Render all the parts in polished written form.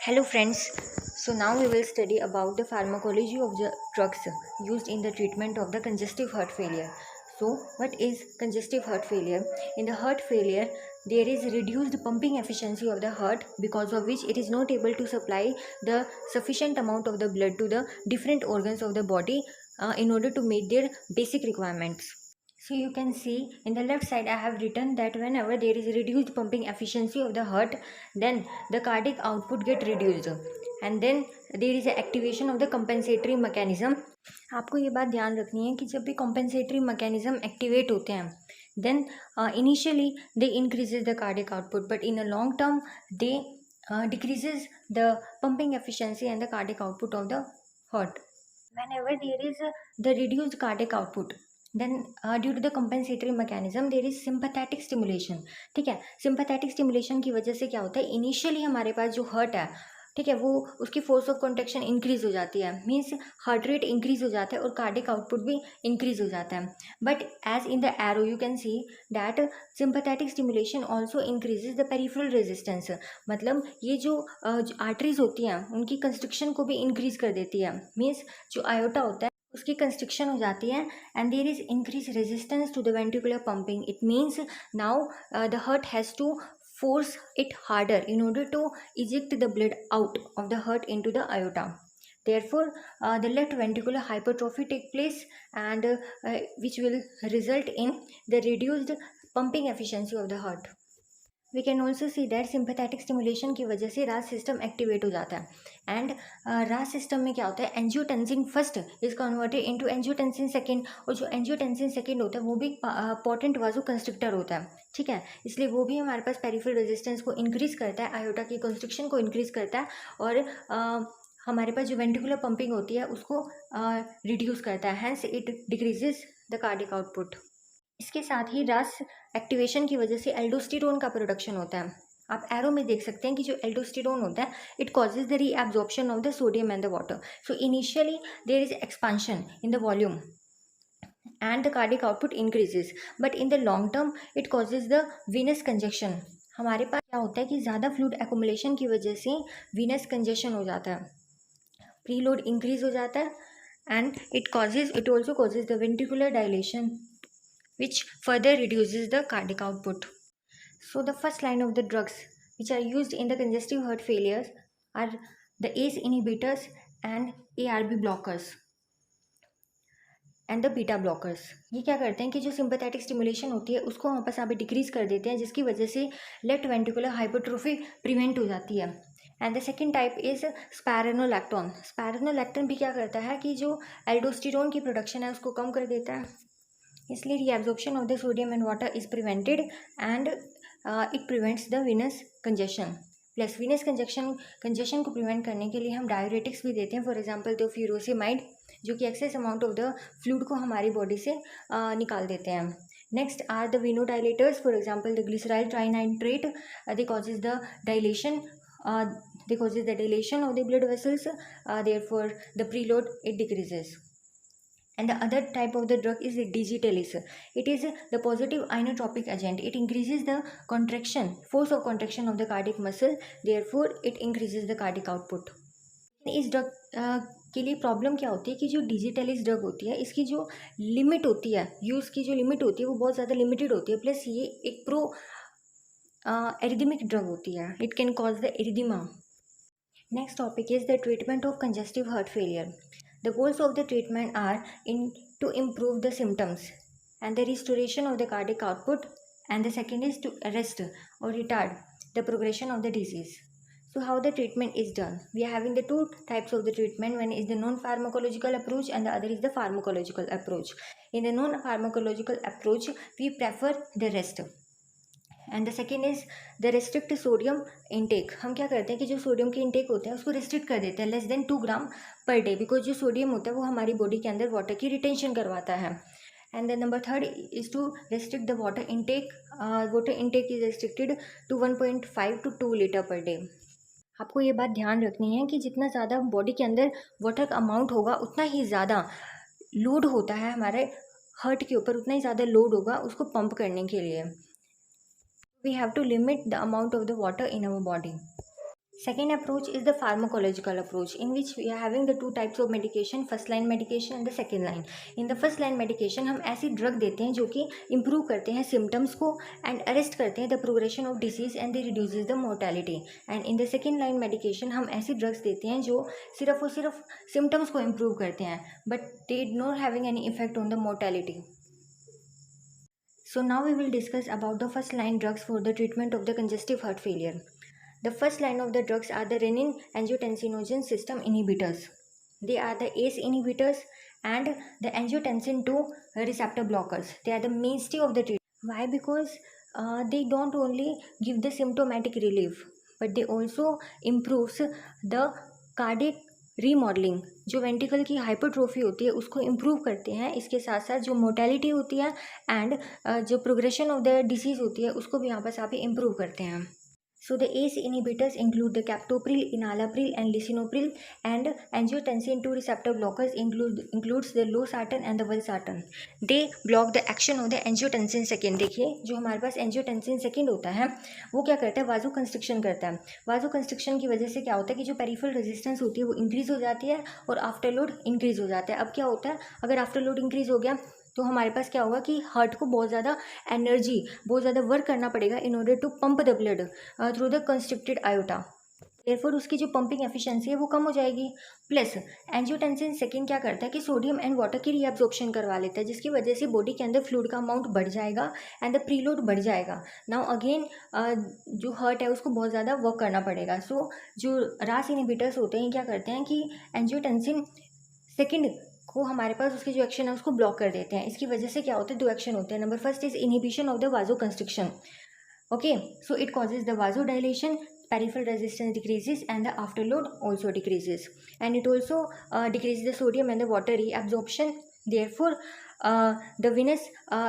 Hello friends, so now we will study about the pharmacology of the drugs used in the treatment of the congestive heart failure. So what is congestive heart failure? In the heart failure, there is reduced pumping efficiency of the heart, because of which it is not able to supply the sufficient amount of the blood to the different organs of the body in order to meet their basic requirements. So you can see in the left side I have written that whenever there is reduced pumping efficiency of the heart, then the cardiac output get reduced and then there is a activation of the compensatory mechanism. आपको ये बात ध्यान रखनी है कि जब भी compensatory mechanism activate होते हैं, then initially they increases the cardiac output, but in a long term they decreases the pumping efficiency and the cardiac output of the heart. Whenever there is the reduced cardiac output, then due to the compensatory mechanism there is sympathetic stimulation. ठीक है, sympathetic stimulation की वजह से क्या होता है, initially हमारे पास जो हर्ट है, ठीक है, वो उसकी फोर्स ऑफ कॉन्ट्रैक्शन इंक्रीज हो जाती है, मीन्स हार्ट रेट इंक्रीज हो जाता है और कार्डिक आउटपुट भी इंक्रीज हो जाता है. But as in the arrow you can see that sympathetic stimulation also increases the peripheral resistance. मतलब ये जो आर्टरीज होती हैं उनकी कंस्ट्रक्शन को भी इंक्रीज कर देती है, मीन्स जो आयोटा होता है उसकी कंस्ट्रक्शन हो जाती है and there is increase resistance to the ventricular pumping. It means now the heart has to force it harder in order to eject the blood out of the heart into the aorta. Therefore the left ventricular hypertrophy take place and which will result in the reduced pumping efficiency of the heart. We can also see that sympathetic stimulation की वजह से RAS system activate हो जाता है and RAS system में क्या होता है, angiotensin first is converted into angiotensin second, और जो angiotensin second होता है वो भी potent vasoconstrictor होता है. ठीक है, इसलिए वो भी हमारे पास पेरिफेरल रेजिस्टेंस को इंक्रीज करता है, आयोटा की कंस्ट्रक्शन को इंक्रीज करता है और हमारे पास जो वेंट्रिकुलर पंपिंग होती है उसको रिड्यूस करता है, hence it decreases the cardiac output. इसके साथ ही रास एक्टिवेशन की वजह से एल्डोस्टेरोन का प्रोडक्शन होता है. आप एरो में देख सकते हैं कि जो एल्डोस्टेरोन होता है it causes the reabsorption of the sodium and the water. So initially there is expansion in the volume and the cardiac output increases, but in the long term it causes the venous congestion. हमारे पास क्या होता है कि ज़्यादा fluid accumulation की वजह से venous congestion हो जाता है, प्रीलोड इंक्रीज हो जाता है and it also causes the ventricular dilation which further reduces the cardiac output. So the first line of the drugs which are used in the congestive heart failures are the ACE inhibitors and ARB blockers and the beta blockers. ये क्या करते हैं कि जो sympathetic stimulation होती है उसको वापस यहाँ पे डिक्रीज कर देते हैं, जिसकी वजह से लेफ्ट वेंट्रिकुलर हाइपरट्रोफी प्रिवेंट हो जाती है. And the second type is spironolactone. Spironolactone भी क्या करता है कि जो एल्डोस्टेरोन की प्रोडक्शन है उसको कम कर देता है, इसलिए reabsorption of the sodium and water is prevented and it prevents the Venus congestion. Plus Venus congestion को प्रिवेंट करने के लिए हम डायूरेटिक्स भी देते हैं, फॉर एग्जांपल तो फ्यूरोसिमाइड, जो कि excess amount of the fluid को हमारी बॉडी से निकाल देते हैं. Next are the venodilators, for example the glyceryl trinitrate. They causes the dilation of the blood vessels, therefore the preload it decreases. And the other type of the drug is digitalis. It is the positive inotropic agent. It increases the force of contraction of the cardiac muscle, therefore it increases the cardiac output. इस drug के लिए problem क्या होती है कि जो digitalis drug होती है इसकी जो लिमिट होती है, यूज़ की जो लिमिट होती है वो बहुत ज़्यादा लिमिटेड होती है, प्लस ये एक प्रो एरिदमिक ड्रग होती है. It can cause the arrhythmia. Next topic is the treatment of congestive heart failure. The goals of the treatment are to improve the symptoms and the restoration of the cardiac output, and the second is to arrest or retard the progression of the disease. So how the treatment is done? We are having the two types of the treatment. One is the non-pharmacological approach and the other is the pharmacological approach. In the non-pharmacological approach, we prefer the rest. And the second is the restrict sodium intake. हम क्या करते हैं कि जो sodium के intake होते हैं उसको रिस्ट्रिक्ट कर देते हैं, less than 2 gram per day, because जो सोडियम होता है वो हमारी बॉडी के अंदर वाटर की रिटेंशन करवाता है. And the number third is to restrict the water intake. Water intake is restricted to 1.5 to 2 litre per day. आपको ये बात ध्यान रखनी है कि जितना ज़्यादा बॉडी के अंदर वाटर का अमाउंट होगा उतना ही ज़्यादा लोड होता है हमारे हार्ट के ऊपर, उतना ही ज़्यादा लोड होगा उसको पंप करने के लिए. We have to limit the amount of the water in our body. Second approach is the pharmacological approach, in which we are having the two types of medication, first line medication and the second line. In the first line medication हम ऐसी drug देते हैं जो कि improve करते हैं symptoms को and arrest करते हैं the progression of disease and they reduces the mortality. And in the second line medication हम ऐसी ड्रग्स देते हैं जो सिर्फ और सिर्फ सिम्टम्स को इम्प्रूव करते हैं but they not having any effect on the mortality. So now we will discuss about the first line drugs for the treatment of the congestive heart failure. The first line of the drugs are the renin-angiotensinogen system inhibitors. They are the ACE inhibitors and the angiotensin 2 receptor blockers. They are the mainstay of the treatment. Why? Because they don't only give the symptomatic relief, but they also improves the cardiac remodelling. जो वेंटिकल की hypertrophy होती है उसको improve करते हैं. इसके साथ साथ जो मोर्टेलिटी होती है एंड जो प्रोग्रेशन ऑफ द डिसीज़ होती है उसको भी यहाँ पर आप इम्प्रूव करते हैं. So the ACE inhibitors include the captopril, enalapril and lisinopril, and angiotensin 2 receptor blockers includes the losartan and the valsartan. They block the action of the angiotensin second. देखिए जो हमारे पास angiotensin second होता है वो क्या करता है, वाजो कंस्ट्रिक्शन करता है. वाजो कंस्ट्रिक्शन की वजह से क्या होता है कि जो पेरिफेरल रेजिस्टेंस होती है वो इंक्रीज़ हो जाती है और आफ्टर लोड इंक्रीज़ हो जाता है. अब क्या होता है, अगर आफ्टर लोड इंक्रीज़ हो गया तो हमारे पास क्या होगा कि हार्ट को बहुत ज़्यादा एनर्जी, बहुत ज़्यादा वर्क करना पड़ेगा in order to pump the blood through the constricted aorta. Therefore उसकी जो पंपिंग एफिशिएंसी है वो कम हो जाएगी. प्लस एंजियोटेंसिन सेकेंड क्या करता है कि सोडियम एंड वाटर की रीअब्जॉर्प्शन करवा लेता है, जिसकी वजह से बॉडी के अंदर फ्लूइड का अमाउंट बढ़ जाएगा एंड द प्रीलोड बढ़ जाएगा. नाउ अगेन जो हार्ट है उसको बहुत ज़्यादा वर्क करना पड़ेगा. सो जो रास इनहिबिटर्स होते हैं क्या करते हैं कि एंजियोटेंसिन सेकेंड को हमारे पास उसकी जो एक्शन है उसको ब्लॉक कर देते हैं. इसकी वजह से क्या होता है, दो एक्शन होते हैं. Number first is inhibition of the vasoconstriction. Okay, so it causes the vasodilation, peripheral resistance decreases and the afterload also decreases, and it also decreases the sodium and the water reabsorption. Therefore the venous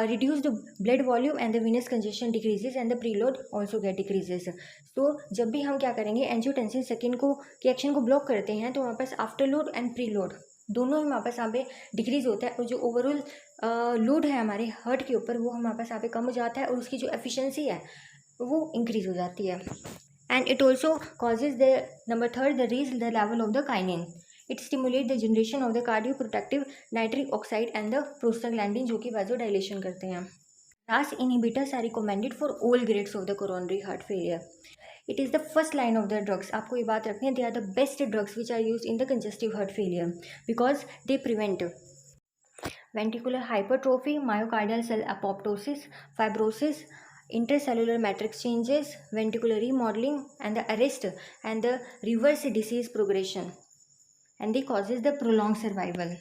reduced blood volume and the venous congestion decreases and the preload also get decreases. तो जब भी हम क्या करेंगे angiotensin second को की action को block करते हैं तो हमारे पास आफ्टरलोड एंड प्रीलोड दोनों हमारे पास यहाँ पे डिक्रीज़ होता है और जो ओवरऑल लोड है हमारे हार्ट के ऊपर वो हमारे पास यहाँ पे कम हो जाता है और उसकी जो एफिशिएंसी है वो इंक्रीज़ हो जाती है. And it also causes the number third the raise the level of the kinin. It stimulate the generation of the cardio protective nitric oxide and the prostaglandin जो कि वाजोडाइलेशन करते हैं. RAS inhibitors are recommended for all grades of the coronary heart failure. It is the first line of the drugs. आपको ये बात रखनी है, they are the best drugs which are used in the congestive heart failure because they prevent ventricular hypertrophy, myocardial cell apoptosis, fibrosis, intercellular matrix changes, ventricular remodeling, and the arrest and the reverse disease progression, and they causes the prolonged survival.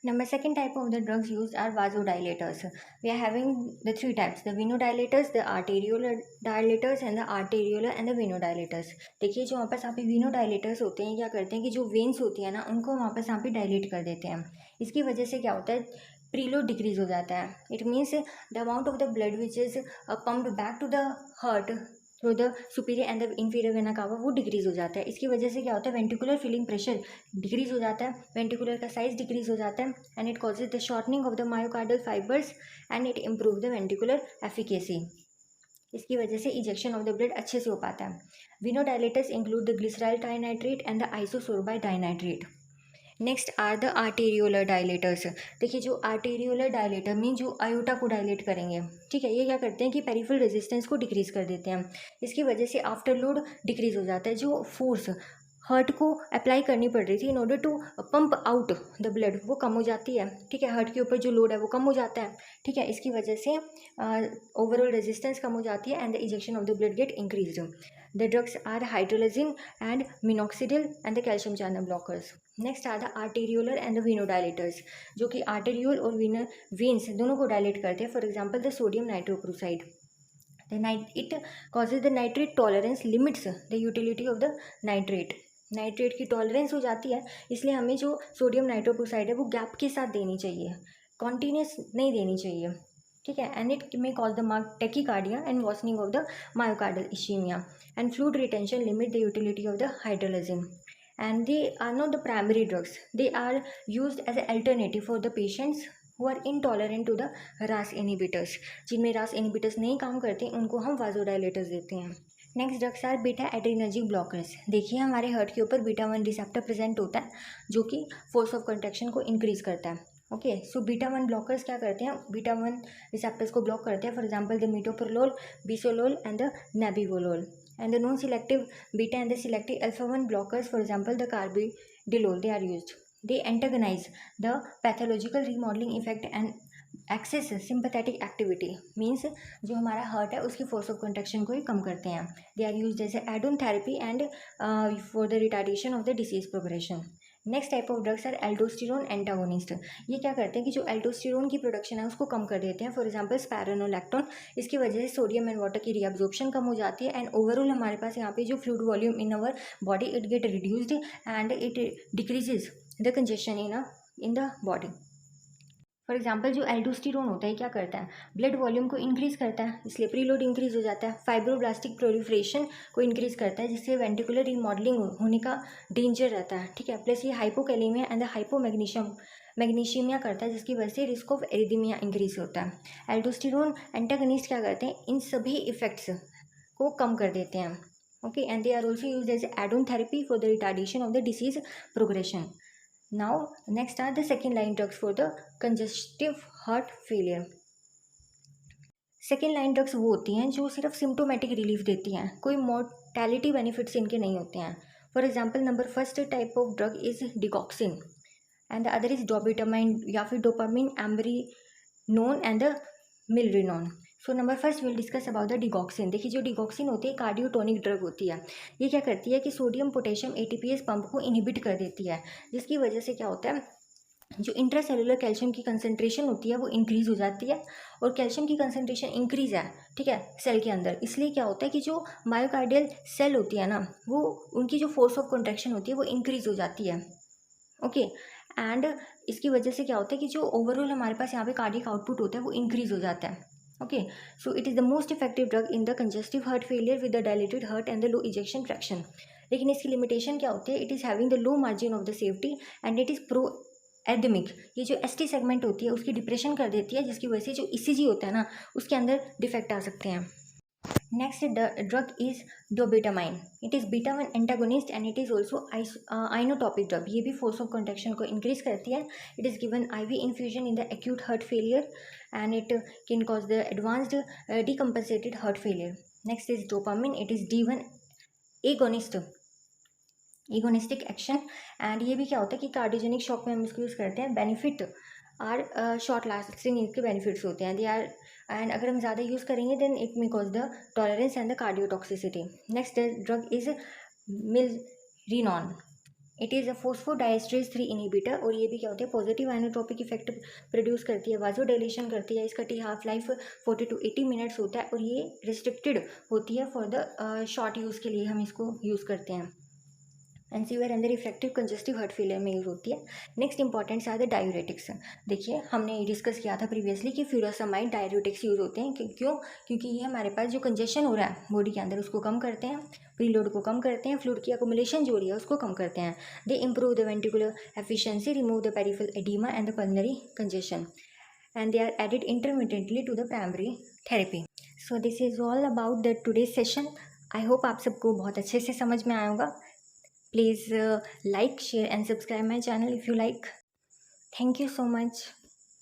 Number second type of the drugs used are vasodilators. We are having the three types: the venodilators, the arteriolar dilators, and the arteriolar and the venodilators. देखिए जो वहाँ पर यहाँ पे venodilators होते हैं क्या करते हैं कि जो वेन्स होती है ना उनको वहाँ पर यहाँ पे डायलेट कर देते हैं. इसकी वजह से क्या होता है, प्रीलोड डिक्रीज हो जाता है. It means the amount of the blood which is pumped back to the heart through the superior and the inferior vena cava वो डिक्रीज हो जाता है. इसकी वजह से क्या होता है, वेंटिकुलर फिलिंग प्रेशर डिक्रीज हो जाता है, वेंटिकुलर का साइज डिक्रीज हो जाता है and it causes the shortening of the myocardial fibres and it improve the ventricular efficacy. इसकी वजह से इजेक्शन ऑफ द ब्लड अच्छे से हो पाता है. Venodilators include the glyceryl trinitrate and the isosorbide dinitrate. Next are the arteriolar dilators. देखिए जो आर्टेरियोलर डायलेटर मीन जो आयोटा को डायलेट करेंगे, ठीक है, ये क्या करते हैं कि पेरिफेरल रेजिस्टेंस को डिक्रीज कर देते हैं. इसकी वजह से आफ्टर लोड डिक्रीज हो जाता है. जो फोर्स हार्ट को अप्लाई करनी पड़ रही थी in order to pump out the blood वो कम हो जाती है. ठीक है, हार्ट के ऊपर जो लोड है वो कम हो जाता है. ठीक है, इसकी वजह से ओवरऑल रेजिस्टेंस कम हो जाती है and the ejection of the blood get increase. The drugs are hydralazine and minoxidil and the calcium channel blockers. Next are the arteriolar and the venodilators जो कि आर्टेरियोल और वेन्स दोनों को डायलेट करते हैं. For example the sodium nitrochloride. It causes the nitrate tolerance, limits the utility of the nitrate. Nitrate की tolerance हो जाती है, इसलिए हमें जो सोडियम नाइट्रोक्लोराइड है वो गैप के साथ देनी चाहिए, कॉन्टीन्यूस नहीं देनी चाहिए. ठीक है, and it may cause the mark tachycardia and worsening of the myocardial ischaemia and fluid retention limit the utility of the hydralazine. And they are not the primary drugs. They are used as an alternative for the patients who are intolerant to the RAS inhibitors. जिनमें RAS inhibitors नहीं काम करते उनको हम vasodilators देते हैं. Next drugs are beta adrenergic blockers. देखिए हमारे हार्ट के ऊपर बीटा 1 रिसेप्टर प्रेजेंट होता है जो कि फोर्स ऑफ कंट्रैक्शन को इंक्रीज करता है। ओके, सो बीटा 1 ब्लॉकर्स क्या करते हैं, बीटा 1 रिसेप्टर्स को ब्लॉक करते हैं। For example the metoprolol, bisoprolol and the nebivolol and the non selective beta and the selective alpha 1 blockers, for example the carbidiol, they are used. They antagonize the pathological remodeling effect and excess sympathetic activity, means जो हमारा heart है उसकी force of contraction को ही कम करते हैं। They are use as add on therapy and for the retardation of the disease progression. Next type of drugs are aldosterone antagonist. ये क्या करते हैं कि जो एल्डोस्टेरोन की प्रोडक्शन है उसको कम कर देते हैं। फॉर एग्जांपल स्पायरोनोलैक्टोन, इसकी वजह से सोडियम एंड वाटर की रीअब्जॉर्प्शन कम हो जाती है एंड ओवरऑल हमारे पास यहाँ पे जो fluid volume in our body it get reduced and it decreases the congestion in the body. For example जो एल्डोस्टेरोन होता है क्या करता है, ब्लड वॉल्यूम को इंक्रीज करता है, इसलिए प्रीलोड इंक्रीज हो जाता है। फाइब्रोब्लास्टिक प्रोलिफरेशन को इंक्रीज करता है जिससे वेंटिकुलर रिमॉडलिंग होने का डेंजर रहता है, ठीक है। प्लस ये हाइपोकैलेमिया एंड द हाइपोमैग्नीशियमिया करता है जिसकी वजह से रिस्क ऑफ एरिदमिया इंक्रीज होता है। एल्डोस्टेरोन एंटागनिस्ट क्या करते हैं, इन सभी इफेक्ट्स को कम कर देते हैं। Okay, and they are also use as add on therapy for the retardation of the disease progression. Now next are the second line drugs for the congestive heart failure. Second line drugs वो होती हैं जो सिर्फ symptomatic relief देती हैं, कोई mortality benefits इनके नहीं होते हैं। For example number first type of drug is digoxin and the other is dobutamine या फिर dopamine, amrinone and the milrinone. So number first will discuss about the digoxin. देखिए जो डिगॉक्सिन होती है कार्डियोटोनिक ड्रग होती है। ये क्या करती है कि सोडियम पोटेशियम एटीपीएस पंप को इनहिबिट कर देती है जिसकी वजह से क्या होता है, जो इंट्रासेलुलर कैल्शियम की कंसंट्रेशन होती है वो इंक्रीज हो जाती है और कैल्शियम की कंसंट्रेशन इंक्रीज है, ठीक है, सेल के अंदर। इसलिए क्या होता है कि जो मायोकार्डियल सेल होती है ना वो उनकी जो फोर्स ऑफ कंट्रैक्शन होती है वो इंक्रीज हो जाती है। ओके, एंड इसकी वजह से क्या होता है कि जो ओवरऑल हमारे पास यहाँ पे कार्डियक आउटपुट होता है वो इंक्रीज हो जाता है। Okay, so it is the most effective drug in the congestive heart failure with the dilated heart and the low ejection fraction. लेकिन इसकी लिमिटेशन क्या होती है, it is having the low margin of the safety and it is pro एडमिक। ये जो ST segment होती है उसकी डिप्रेशन कर देती है जिसकी वजह से जो ईसीजी होता है ना उसके अंदर डिफेक्ट आ सकते हैं। Next drug is dobutamine. It is beta 1 antagonist and it is also inotropic drug. ये भी फोर्स ऑफ कंट्रैक्शन को इंक्रीज करती है। It is given IV infusion in the acute heart failure and it can cause the advanced decompensated heart failure. Next is dopamine. It is D1 agonistic action and ये भी क्या होता है कि cardiogenic shock में हम इसको यूज़ करते हैं। बेनिफिट आर शॉर्ट लास्टिंग, इसके बेनिफिट्स होते हैं, दे आर, एंड अगर हम ज़्यादा यूज़ करेंगे then it may cause the tolerance and the cardiotoxicity. Next drug is milrinone. It is a phosphodiesterase 3 inhibitor और ये भी क्या होता है पॉजिटिव आइनोट्रोपिक इफेक्ट प्रोड्यूस करती है, वाजोडाइलेशन करती है। इसका हाफ लाइफ 40 to 80 मिनट्स होता है और ये रिस्ट्रिक्टेड होती है फॉर द शॉर्ट यूज़ के लिए हम इसको यूज़ करते हैं and severe and reflective congestive heart failure में यूज़ होती है। Next importants are the diuretics. देखिए हमने ये डिस्कस किया था प्रीवियसली कि फ्यूरासामाइड डायूरेटिक्स यूज़ होते हैं, क्यों, क्योंकि ये हमारे पास जो कंजेशन हो रहा है बॉडी के अंदर उसको कम करते हैं, प्रीलोड को कम करते हैं, फ्लूइड की अकोमुलेशन जो हो रही है उसको कम करते हैं। दे improve the ventricular efficiency, remove the peripheral oedema and the pulmonary congestion and they are added intermittently to the primary therapy. So this is all about the today's session. I hope आप सबको बहुत अच्छे से समझ में आया होगा. Please like, share and subscribe my channel if you like. Thank you so much.